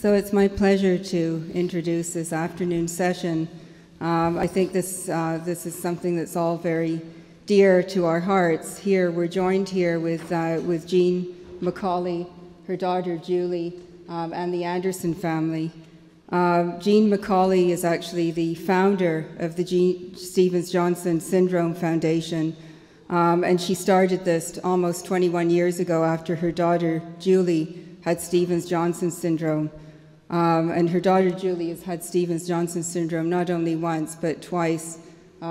So it's my pleasure to introduce this afternoon session. I think this is something that's all very dear to our hearts. Here, we're joined here with Jean McCauley, her daughter Julie, and the Anderson family. Jean McCauley is actually the founder of the Stevens-Johnson Syndrome Foundation, and she started this almost 21 years ago after her daughter Julie had Stevens-Johnson syndrome. And her daughter Julie has had Stevens-Johnson syndrome not only once, but twice,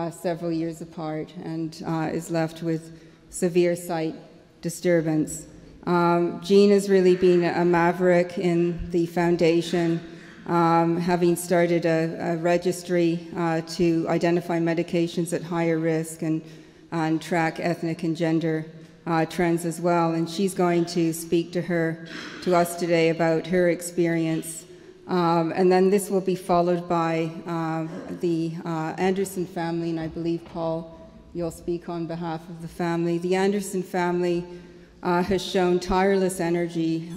several years apart, and is left with severe sight disturbance. Jean has really been a maverick in the foundation, having started a registry to identify medications at higher risk and track ethnic and gender trends as well. And she's going to speak to us today about her experience. And then this will be followed by the Anderson family, and I believe, Paul, you'll speak on behalf of the family. The Anderson family has shown tireless energy.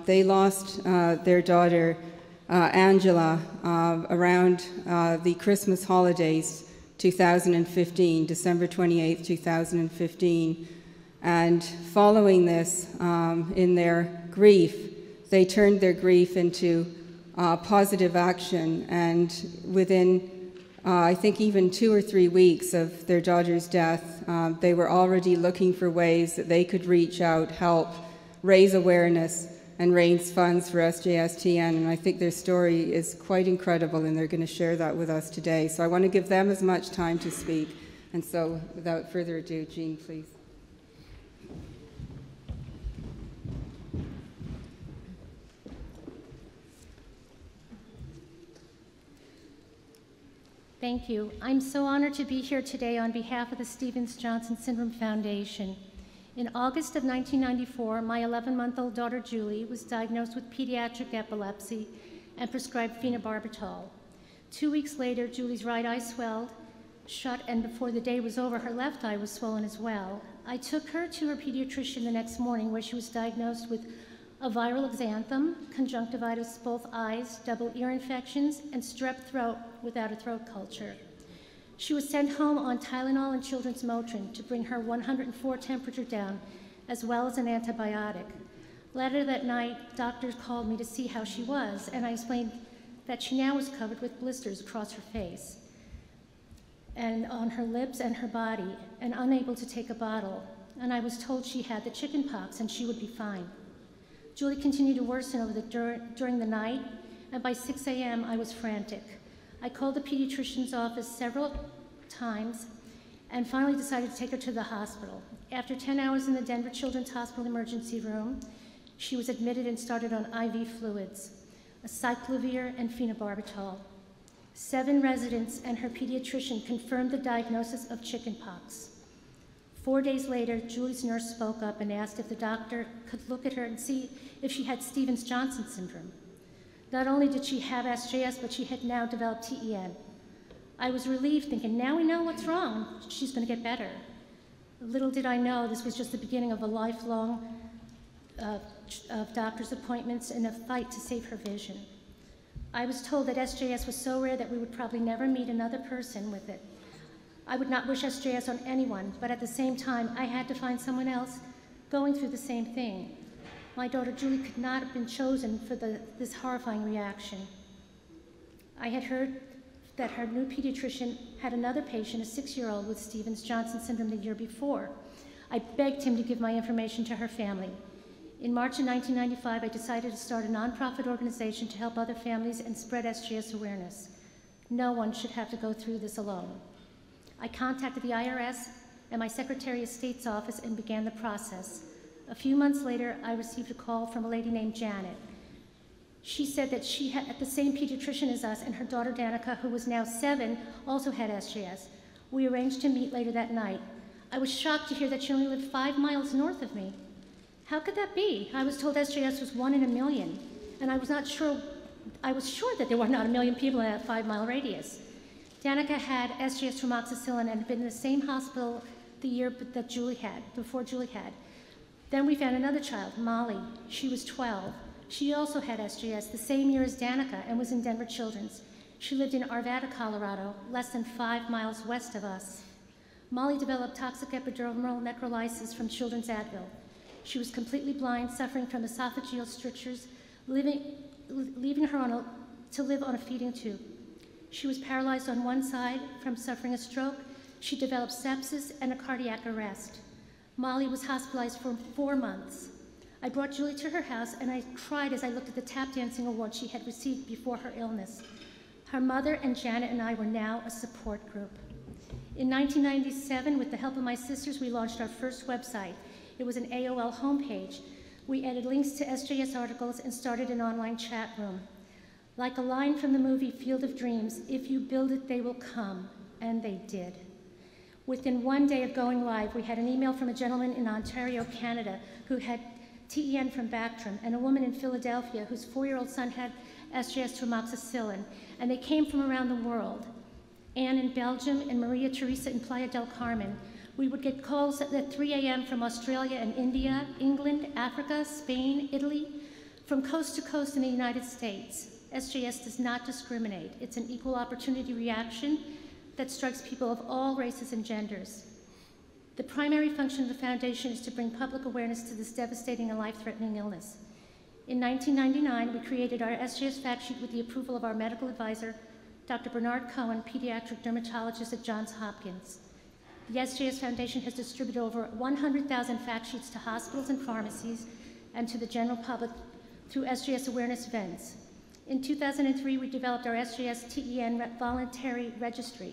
They lost their daughter, Angela, around the Christmas holidays, 2015, December 28th, 2015. And following this, in their grief, they turned their grief into positive action, and within, I think, even 2 or 3 weeks of their daughter's death, they were already looking for ways that they could reach out, help, raise awareness, and raise funds for SJSTN, and I think their story is quite incredible, and they're going to share that with us today. So I want to give them as much time to speak, and so without further ado, Jean, please. Thank you. I'm so honored to be here today on behalf of the Stevens-Johnson Syndrome Foundation. In August of 1994, my 11-month-old daughter Julie was diagnosed with pediatric epilepsy and prescribed phenobarbital. 2 weeks later, Julie's right eye swelled shut, and before the day was over, her left eye was swollen as well. I took her to her pediatrician the next morning, where she was diagnosed with a viral exanthem, conjunctivitis both eyes, double ear infections, and strep throat without a throat culture. She was sent home on Tylenol and children's Motrin to bring her 104 temperature down, as well as an antibiotic. Later that night, doctors called me to see how she was, and I explained that she now was covered with blisters across her face and on her lips and her body, and unable to take a bottle. And I was told she had the chicken pox and she would be fine. Julie continued to worsen during the night, and by 6 a.m. I was frantic. I called the pediatrician's office several times and finally decided to take her to the hospital. After 10 hours in the Denver Children's Hospital emergency room, she was admitted and started on IV fluids, acyclovir and phenobarbital. 7 residents and her pediatrician confirmed the diagnosis of chickenpox. 4 days later, Julie's nurse spoke up and asked if the doctor could look at her and see if she had Stevens-Johnson syndrome. Not only did she have SJS, but she had now developed TEN. I was relieved, thinking, now we know what's wrong. She's going to get better. Little did I know this was just the beginning of a lifelong of doctor's appointments and a fight to save her vision. I was told that SJS was so rare that we would probably never meet another person with it. I would not wish SJS on anyone, but at the same time, I had to find someone else going through the same thing. My daughter Julie could not have been chosen for this horrifying reaction. I had heard that her new pediatrician had another patient, a 6-year-old with Stevens-Johnson syndrome the year before. I begged him to give my information to her family. In March of 1995, I decided to start a nonprofit organization to help other families and spread SJS awareness. No one should have to go through this alone. I contacted the IRS and my Secretary of State's office and began the process. A few months later, I received a call from a lady named Janet. She said that she had the same pediatrician as us, and her daughter Danica, who was now 7, also had SJS. We arranged to meet later that night. I was shocked to hear that she only lived 5 miles north of me. How could that be? I was told SJS was 1 in a million, and I was sure that there were not a million people in that 5-mile radius. Danica had SJS from amoxicillin and had been in the same hospital the year that before Julie had. Then we found another child, Molly. She was 12. She also had SJS the same year as Danica and was in Denver Children's. She lived in Arvada, Colorado, less than 5 miles west of us. Molly developed toxic epidermal necrolysis from Children's Advil. She was completely blind, suffering from esophageal strictures, leaving her to live on a feeding tube. She was paralyzed on one side from suffering a stroke. She developed sepsis and a cardiac arrest. Molly was hospitalized for 4 months. I brought Julie to her house, and I cried as I looked at the tap dancing award she had received before her illness. Her mother and Janet and I were now a support group. In 1997, with the help of my sisters, we launched our first website. It was an AOL homepage. We added links to SJS articles and started an online chat room. Like a line from the movie Field of Dreams, if you build it, they will come, and they did. Within 1 day of going live, we had an email from a gentleman in Ontario, Canada, who had TEN from Bactrim, and a woman in Philadelphia whose 4-year-old son had SJS from amoxicillin, and they came from around the world. Anne in Belgium and Maria Teresa in Playa del Carmen. We would get calls at 3 a.m. from Australia and India, England, Africa, Spain, Italy, from coast to coast in the United States. SJS does not discriminate. It's an equal opportunity reaction that strikes people of all races and genders. The primary function of the foundation is to bring public awareness to this devastating and life-threatening illness. In 1999, we created our SJS fact sheet with the approval of our medical advisor, Dr. Bernard Cohen, pediatric dermatologist at Johns Hopkins. The SJS Foundation has distributed over 100,000 fact sheets to hospitals and pharmacies and to the general public through SJS awareness events. In 2003, we developed our SJS TEN voluntary registry.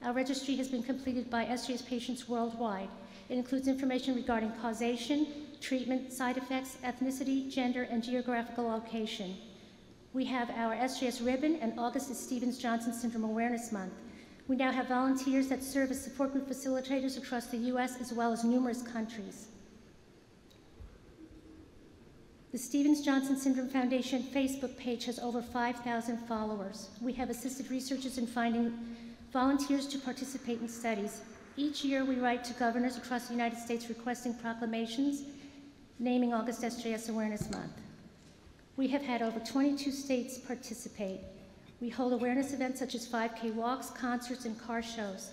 Our registry has been completed by SJS patients worldwide. It includes information regarding causation, treatment, side effects, ethnicity, gender, and geographical location. We have our SJS ribbon, and August is Stevens-Johnson Syndrome Awareness Month. We now have volunteers that serve as support group facilitators across the US as well as numerous countries. The Stevens-Johnson Syndrome Foundation Facebook page has over 5,000 followers. We have assisted researchers in finding volunteers to participate in studies. Each year we write to governors across the United States requesting proclamations naming August SJS Awareness Month. We have had over 22 states participate. We hold awareness events such as 5K walks, concerts, and car shows.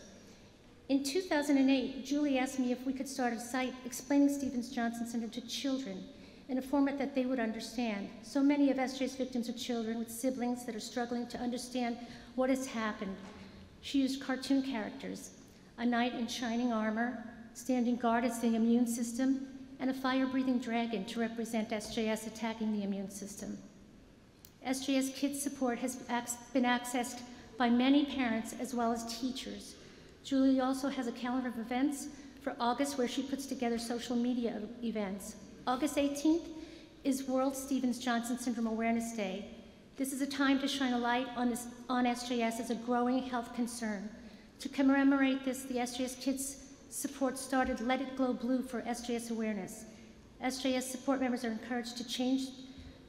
In 2008, Julie asked me if we could start a site explaining Stevens-Johnson syndrome to children in a format that they would understand. So many of SJ's victims are children with siblings that are struggling to understand what has happened. She used cartoon characters, a knight in shining armor, standing guard as the immune system, and a fire-breathing dragon to represent SJS attacking the immune system. SJS Kids Support has been accessed by many parents as well as teachers. Julie also has a calendar of events for August where she puts together social media events. August 18th is World Stevens-Johnson Syndrome Awareness Day. This is a time to shine a light on SJS as a growing health concern. To commemorate this, the SJS Kids Support started Let It Glow Blue for SJS awareness. SJS support members are encouraged to change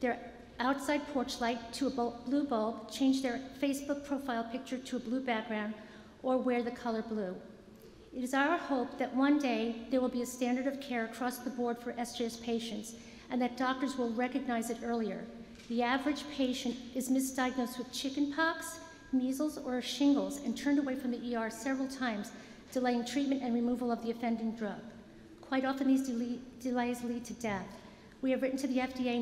their outside porch light to a blue bulb, change their Facebook profile picture to a blue background, or wear the color blue. It is our hope that one day there will be a standard of care across the board for SJS patients and that doctors will recognize it earlier. The average patient is misdiagnosed with chickenpox, measles, or shingles and turned away from the ER several times, delaying treatment and removal of the offending drug. Quite often these delays lead to death. We have written to the FDA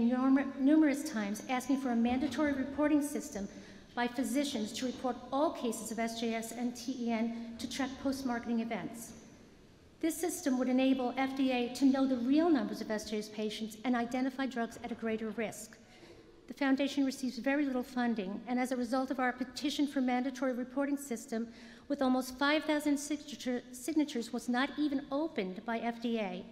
numerous times asking for a mandatory reporting system by physicians to report all cases of SJS and TEN to track post-marketing events. This system would enable FDA to know the real numbers of SJS patients and identify drugs at a greater risk. The foundation receives very little funding, and as a result of our petition for mandatory reporting system, with almost 5,000 signatures, was not even opened by FDA,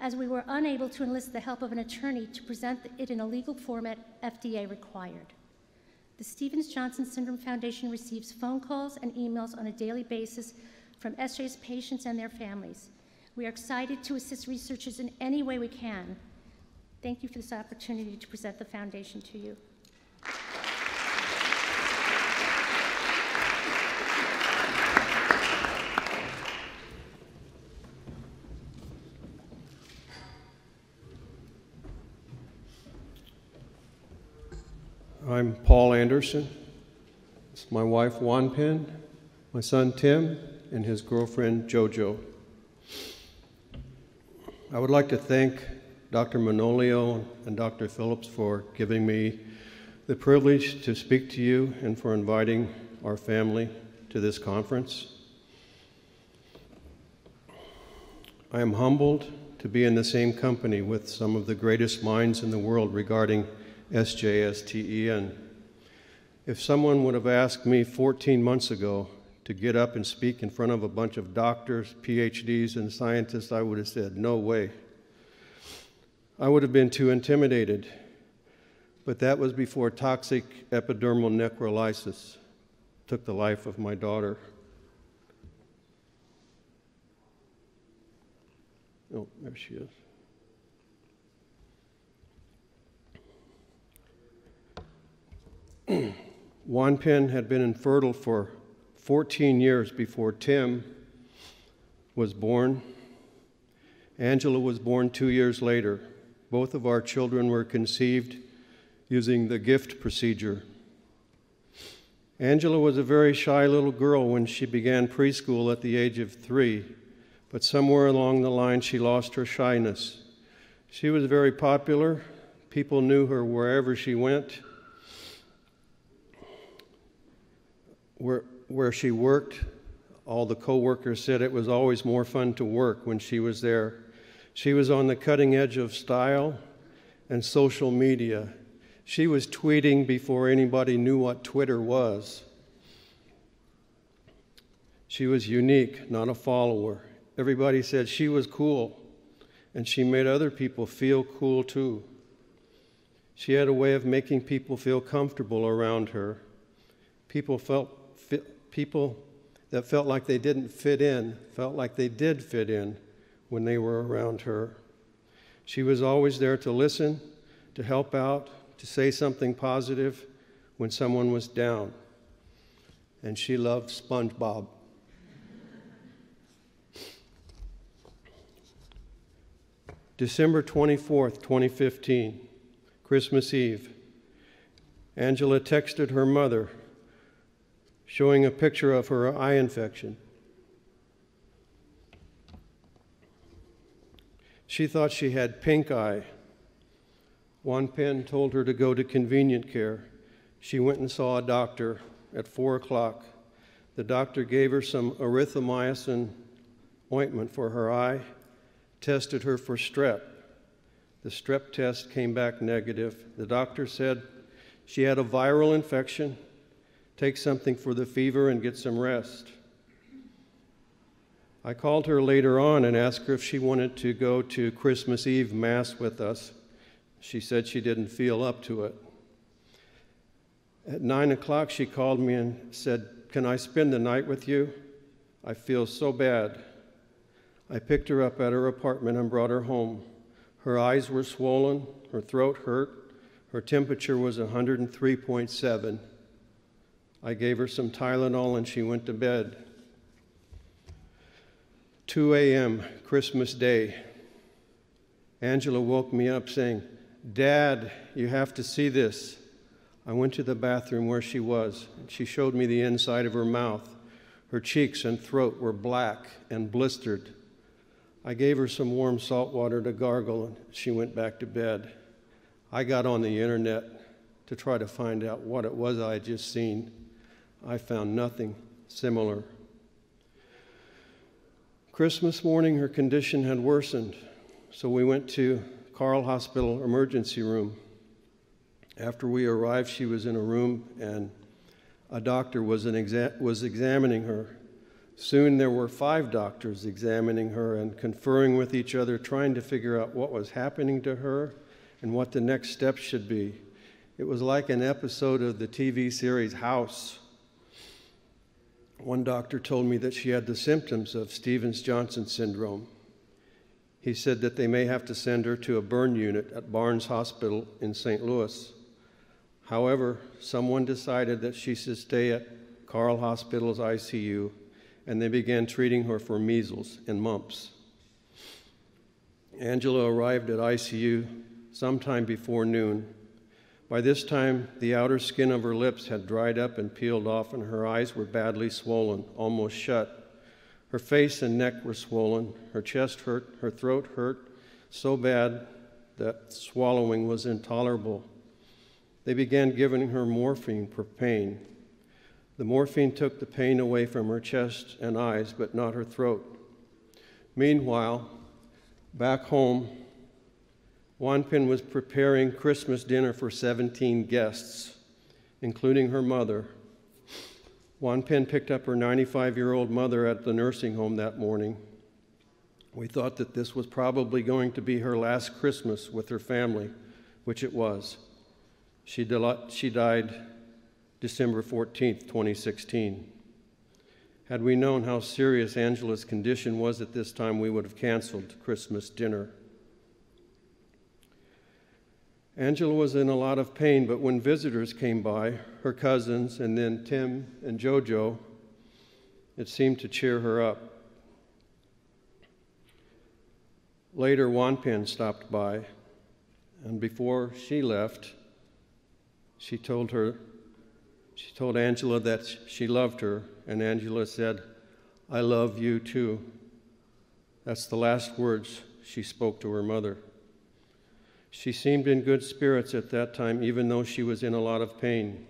as we were unable to enlist the help of an attorney to present it in a legal format FDA required. The Stevens-Johnson Syndrome Foundation receives phone calls and emails on a daily basis from SJS patients and their families. We are excited to assist researchers in any way we can. Thank you for this opportunity to present the foundation to you. I'm Paul Anderson. It's my wife, Wanpin, my son, Tim, and his girlfriend, Jojo. I would like to thank Dr. Manolio and Dr. Phillips for giving me the privilege to speak to you and for inviting our family to this conference. I am humbled to be in the same company with some of the greatest minds in the world regarding SJS. If someone would have asked me 14 months ago to get up and speak in front of a bunch of doctors, PhDs, and scientists, I would have said, no way. I would have been too intimidated. But that was before toxic epidermal necrolysis took the life of my daughter. Oh, there she is. Wanpin had been infertile for 14 years before Tim was born. Angela was born 2 years later. Both of our children were conceived using the gift procedure. Angela was a very shy little girl when she began preschool at the age of 3. But somewhere along the line, she lost her shyness. She was very popular. People knew her wherever she went. Where she worked, all the co-workers said it was always more fun to work when she was there. She was on the cutting edge of style and social media. She was tweeting before anybody knew what Twitter was. She was unique, not a follower. Everybody said she was cool, and she made other people feel cool too. She had a way of making people feel comfortable around her. People that felt like they didn't fit in, felt like they did fit in when they were around her. She was always there to listen, to help out, to say something positive when someone was down. And she loved SpongeBob. December 24th, 2015, Christmas Eve, Angela texted her mother showing a picture of her eye infection. She thought she had pink eye. Wanpin told her to go to convenient care. She went and saw a doctor at 4 o'clock. The doctor gave her some erythromycin ointment for her eye, tested her for strep. The strep test came back negative. The doctor said she had a viral infection. Take something for the fever and get some rest. I called her later on and asked her if she wanted to go to Christmas Eve Mass with us. She said she didn't feel up to it. At 9 o'clock, she called me and said, "Can I spend the night with you? I feel so bad." I picked her up at her apartment and brought her home. Her eyes were swollen, her throat hurt, her temperature was 103.7. I gave her some Tylenol and she went to bed. 2 a.m., Christmas Day. Angela woke me up saying, "Dad, you have to see this." I went to the bathroom where she was. She showed me the inside of her mouth. Her cheeks and throat were black and blistered. I gave her some warm salt water to gargle, and she went back to bed. I got on the internet to try to find out what it was I had just seen. I found nothing similar. Christmas morning, her condition had worsened, so we went to Carl Hospital emergency room. After we arrived, she was in a room, and a doctor was examining her. Soon there were 5 doctors examining her and conferring with each other, trying to figure out what was happening to her and what the next steps should be. It was like an episode of the TV series House. One doctor told me that she had the symptoms of Stevens-Johnson syndrome. He said that they may have to send her to a burn unit at Barnes Hospital in St. Louis. However, someone decided that she should stay at Carl Hospital's ICU, and they began treating her for measles and mumps. Angela arrived at ICU sometime before noon. By this time, the outer skin of her lips had dried up and peeled off, and her eyes were badly swollen, almost shut. Her face and neck were swollen, her chest hurt, her throat hurt so bad that swallowing was intolerable. They began giving her morphine for pain. The morphine took the pain away from her chest and eyes, but not her throat. Meanwhile, back home, Wanpin was preparing Christmas dinner for 17 guests, including her mother. Wanpin picked up her 95-year-old mother at the nursing home that morning. We thought that this was probably going to be her last Christmas with her family, which it was. She died December 14th, 2016. Had we known how serious Angela's condition was at this time, we would have canceled Christmas dinner. Angela was in a lot of pain, but when visitors came by, her cousins, and then Tim and JoJo, it seemed to cheer her up. Later, Wanpin stopped by, and before she left, she told Angela that she loved her, and Angela said, "I love you too." That's the last words she spoke to her mother. She seemed in good spirits at that time, even though she was in a lot of pain.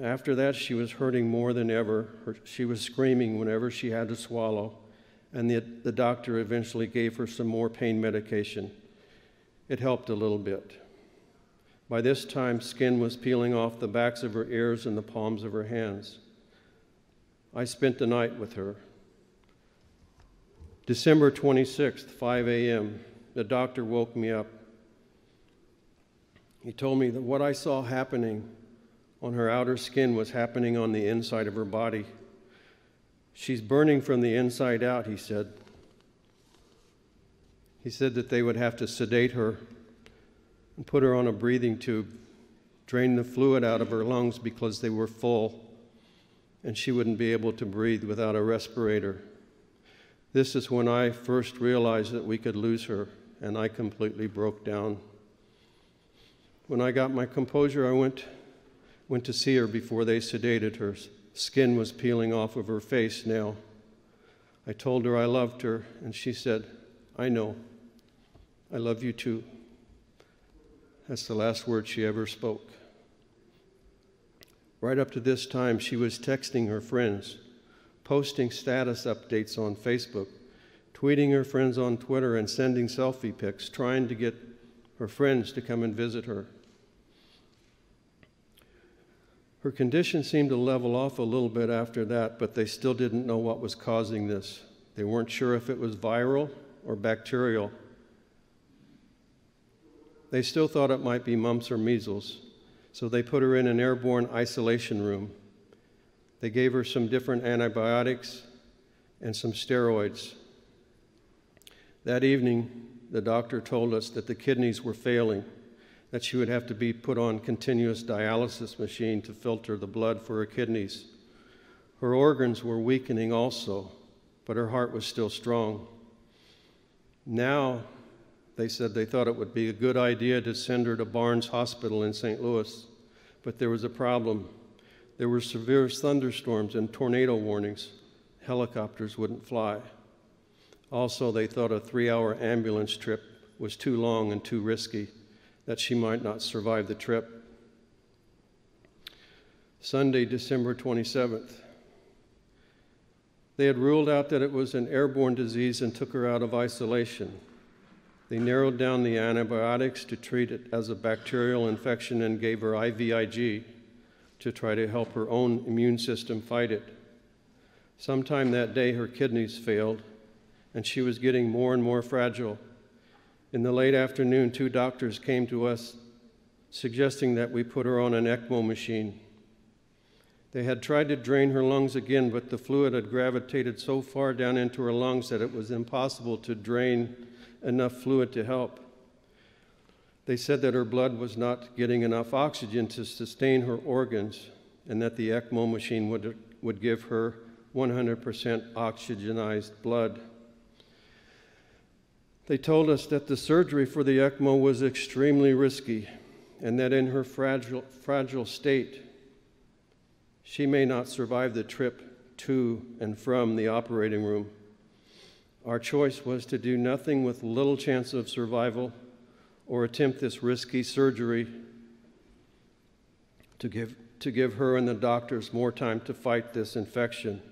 After that, she was hurting more than ever. She was screaming whenever she had to swallow, and the doctor eventually gave her some more pain medication. It helped a little bit. By this time, skin was peeling off the backs of her ears and the palms of her hands. I spent the night with her. December 26th, 5 a.m., the doctor woke me up. He told me that what I saw happening on her outer skin was happening on the inside of her body. She's burning from the inside out, he said. He said that they would have to sedate her and put her on a breathing tube, drain the fluid out of her lungs because they were full, and she wouldn't be able to breathe without a respirator. This is when I first realized that we could lose her, and I completely broke down. When I got my composure, I went to see her before they sedated her. Skin was peeling off of her face now. I told her I loved her, and she said, "I know. I love you too." That's the last word she ever spoke. Right up to this time, she was texting her friends, posting status updates on Facebook, tweeting her friends on Twitter, and sending selfie pics, trying to get her friends to come and visit her. Her condition seemed to level off a little bit after that, but they still didn't know what was causing this. They weren't sure if it was viral or bacterial. They still thought it might be mumps or measles, so they put her in an airborne isolation room. They gave her some different antibiotics and some steroids. That evening, the doctor told us that the kidneys were failing, that she would have to be put on continuous dialysis machine to filter the blood for her kidneys. Her organs were weakening also, but her heart was still strong. Now, they said they thought it would be a good idea to send her to Barnes Hospital in St. Louis, but there was a problem. There were severe thunderstorms and tornado warnings. Helicopters wouldn't fly. Also, they thought a 3-hour ambulance trip was too long and too risky, that she might not survive the trip. Sunday, December 27th. They had ruled out that it was an airborne disease and took her out of isolation. They narrowed down the antibiotics to treat it as a bacterial infection and gave her IVIG to try to help her own immune system fight it. Sometime that day, her kidneys failed, and she was getting more and more fragile. In the late afternoon, 2 doctors came to us suggesting that we put her on an ECMO machine. They had tried to drain her lungs again, but the fluid had gravitated so far down into her lungs that it was impossible to drain enough fluid to help. They said that her blood was not getting enough oxygen to sustain her organs, and that the ECMO machine would give her 100% oxygenized blood. They told us that the surgery for the ECMO was extremely risky. and that in her fragile state, she may not survive the trip to and from the operating room. Our choice was to do nothing with little chance of survival or attempt this risky surgery to give her and the doctors more time to fight this infection.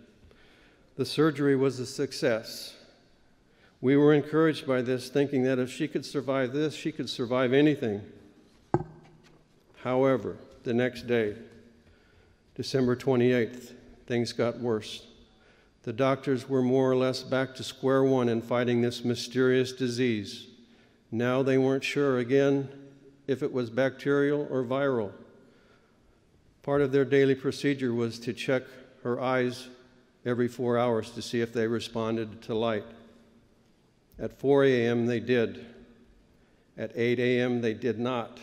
The surgery was a success. We were encouraged by this, thinking that if she could survive this, she could survive anything. However, the next day, December 28th, things got worse. The doctors were more or less back to square one in fighting this mysterious disease. Now they weren't sure again if it was bacterial or viral. Part of their daily procedure was to check her eyes every 4 hours to see if they responded to light. At 4 a.m. they did. At 8 a.m. they did not.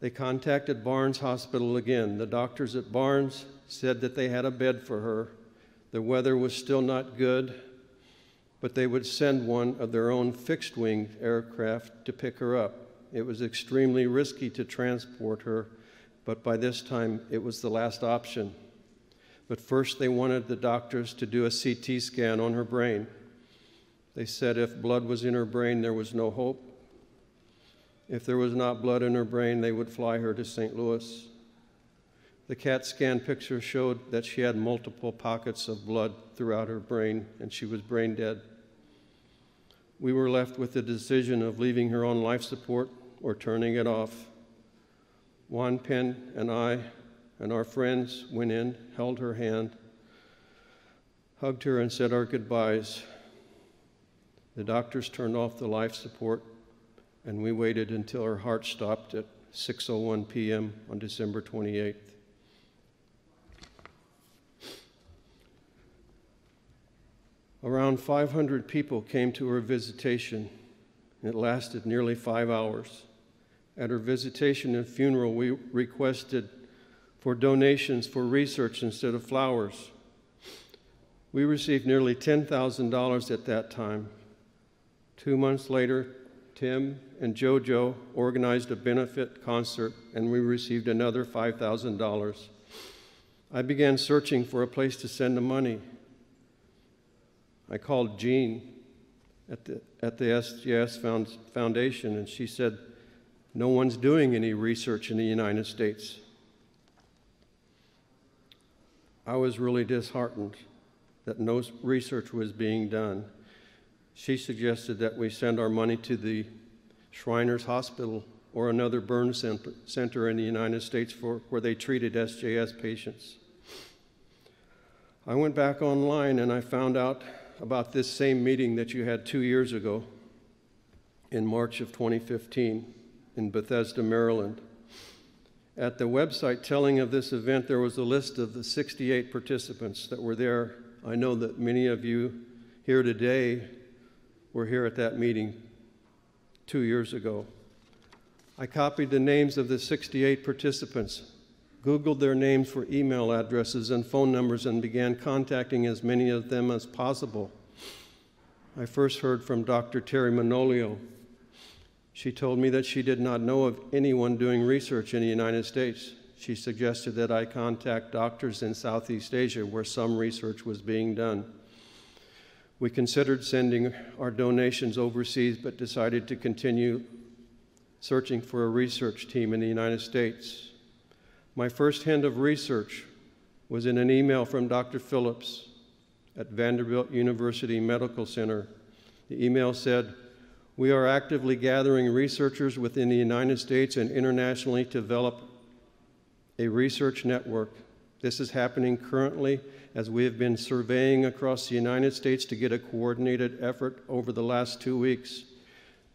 They contacted Barnes Hospital again. The doctors at Barnes said that they had a bed for her. The weather was still not good, but they would send one of their own fixed-wing aircraft to pick her up. It was extremely risky to transport her, but by this time it was the last option. But first they wanted the doctors to do a CT scan on her brain. They said if blood was in her brain, there was no hope. If there was not blood in her brain, they would fly her to St. Louis. The CAT scan picture showed that she had multiple pockets of blood throughout her brain, and she was brain dead. We were left with the decision of leaving her on life support or turning it off. Juan Penn and I and our friends went in, held her hand, hugged her, and said our goodbyes. The doctors turned off the life support, and we waited until her heart stopped at 6:01 p.m. on December 28th. Around 500 people came to her visitation. It lasted nearly 5 hours. At her visitation and funeral, we requested for donations for research instead of flowers. We received nearly $10,000 at that time. 2 months later, Tim and JoJo organized a benefit concert, and we received another $5,000. I began searching for a place to send the money. I called Jean at the SJS Foundation, and she said, "No one's doing any research in the United States." I was really disheartened that no research was being done. She suggested that we send our money to the Shriners Hospital or another burn center in the United States where they treated SJS patients. I went back online and I found out about this same meeting that you had 2 years ago in March of 2015 in Bethesda, Maryland. At the website telling of this event, there was a list of the 68 participants that were there. I know that many of you here today were here at that meeting 2 years ago. I copied the names of the 68 participants, Googled their names for email addresses and phone numbers, and began contacting as many of them as possible. I first heard from Dr. Terry Manolio. She told me that she did not know of anyone doing research in the United States. She suggested that I contact doctors in Southeast Asia where some research was being done. We considered sending our donations overseas, but decided to continue searching for a research team in the United States. My first hint of research was in an email from Dr. Phillips at Vanderbilt University Medical Center. The email said, "We are actively gathering researchers within the United States and internationally to develop a research network. This is happening currently as we have been surveying across the United States to get a coordinated effort over the last 2 weeks.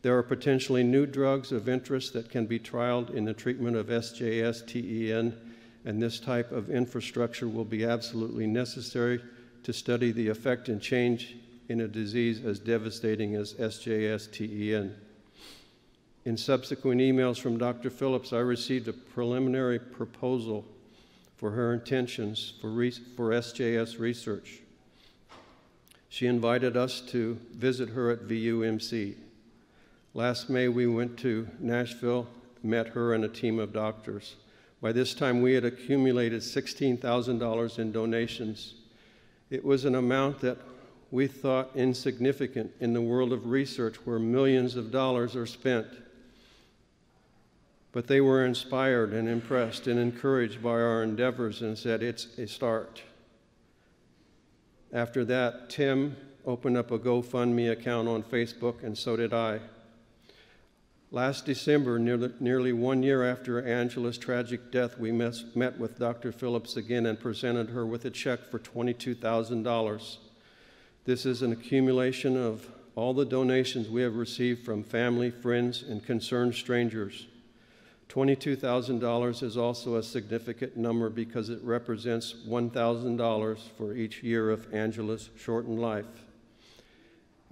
There are potentially new drugs of interest that can be trialed in the treatment of SJS-TEN, and this type of infrastructure will be absolutely necessary to study the effect and change in a disease as devastating as SJS-TEN." In subsequent emails from Dr. Phillips, I received a preliminary proposal for her intentions for SJS research. She invited us to visit her at VUMC. Last May, we went to Nashville met her and a team of doctors. By this time, we had accumulated $16,000 in donations. It was an amount that we thought insignificant in the world of research where millions of dollars are spent. But they were inspired and impressed and encouraged by our endeavors and said, it's a start. After that, Tim opened up a GoFundMe account on Facebook, and so did I. Last December, nearly 1 year after Angela's tragic death, we met with Dr. Phillips again and presented her with a check for $22,000. This is an accumulation of all the donations we have received from family, friends, and concerned strangers. $22,000 is also a significant number because it represents $1,000 for each year of Angela's shortened life.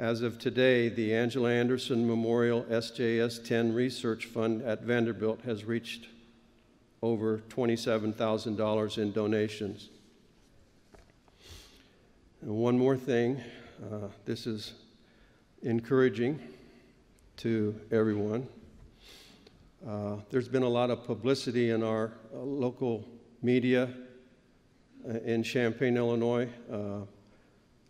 As of today, the Angela Anderson Memorial SJS 10 Research Fund at Vanderbilt has reached over $27,000 in donations. And one more thing, this is encouraging to everyone. There's been a lot of publicity in our local media in Champaign, Illinois.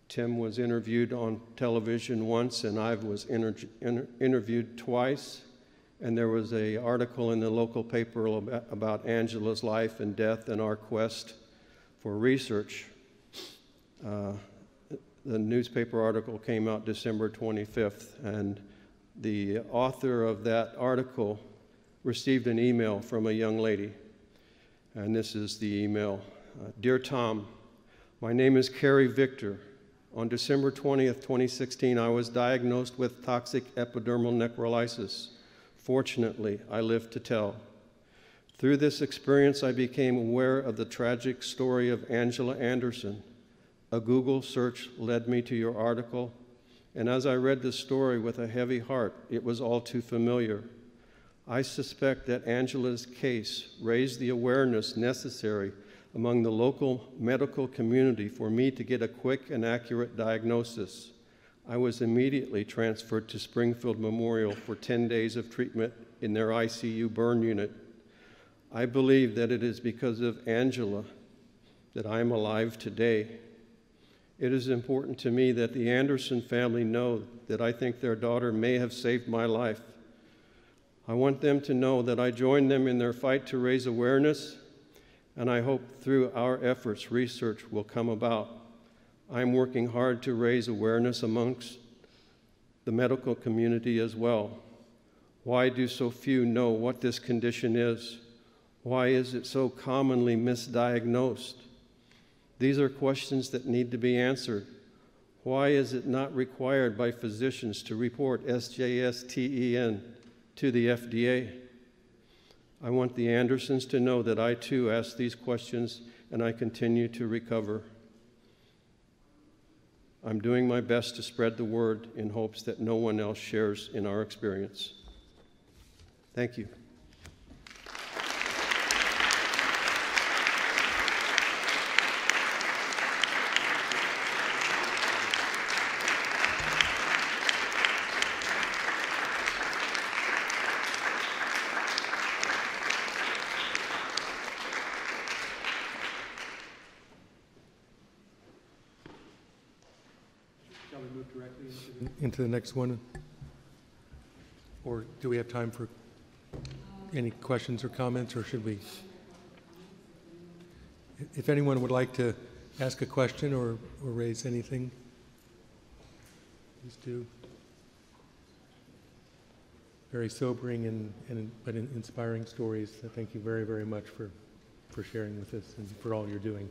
Tim was interviewed on television once, and I was interviewed twice. And there was an article in the local paper about Angela's life and death and our quest for research. The newspaper article came out December 25th, and the author of that article received an email from a young lady. And this is the email. Dear Tom, my name is Carrie Victor. On December 20th, 2016, I was diagnosed with toxic epidermal necrolysis. Fortunately, I lived to tell. Through this experience, I became aware of the tragic story of Angela Anderson. A Google search led me to your article, and as I read the story with a heavy heart, it was all too familiar. I suspect that Angela's case raised the awareness necessary among the local medical community for me to get a quick and accurate diagnosis. I was immediately transferred to Springfield Memorial for 10 days of treatment in their ICU burn unit. I believe that it is because of Angela that I am alive today. It is important to me that the Anderson family know that I think their daughter may have saved my life. I want them to know that I joined them in their fight to raise awareness, and I hope through our efforts, research will come about. I'm working hard to raise awareness amongst the medical community as well. Why do so few know what this condition is? Why is it so commonly misdiagnosed? These are questions that need to be answered. Why is it not required by physicians to report SJS-TEN to the FDA? I want the Andersons to know that I too ask these questions and I continue to recover. I'm doing my best to spread the word in hopes that no one else shares in our experience. Thank you. Shall we move directly into the next one? Or do we have time for any questions or comments, or should we? If anyone would like to ask a question or raise anything, please do. Very sobering but inspiring stories. So thank you very, very much for sharing with us and for all you're doing.